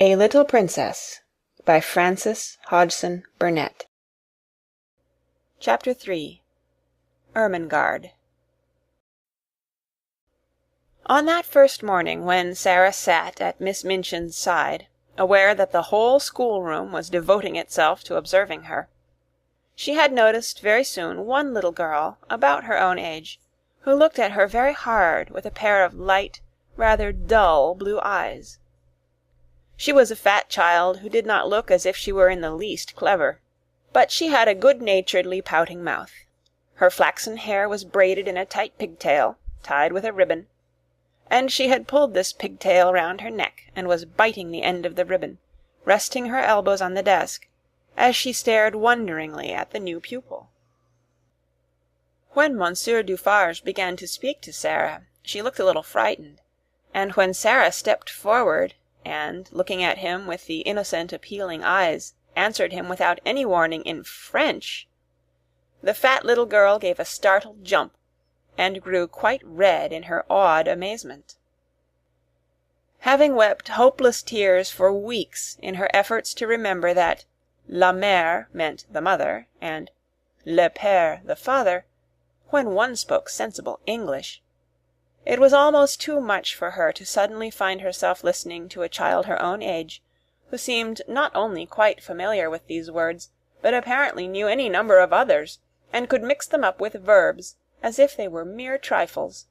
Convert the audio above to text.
A Little Princess by Frances Hodgson Burnett. Chapter 3. Ermengarde. On that first morning when Sara sat at Miss Minchin's side, aware that the whole schoolroom was devoting itself to observing her, she had noticed very soon one little girl, about her own age, who looked at her very hard with a pair of light, rather dull blue eyes. She was a fat child who did not look as if she were in the least clever, but she had a good-naturedly pouting mouth. Her flaxen hair was braided in a tight pigtail, tied with a ribbon, and she had pulled this pigtail round her neck and was biting the end of the ribbon, resting her elbows on the desk, as she stared wonderingly at the new pupil. When Monsieur Dufarge began to speak to Sara, she looked a little frightened, and when Sara stepped forward and, looking at him with the innocent, appealing eyes, answered him without any warning in French, the fat little girl gave a startled jump and grew quite red in her awed amazement. Having wept hopeless tears for weeks in her efforts to remember that la mère meant the mother, and le père the father, when one spoke sensible English, it was almost too much for her to suddenly find herself listening to a child her own age, who seemed not only quite familiar with these words, but apparently knew any number of others, and could mix them up with verbs as if they were mere trifles.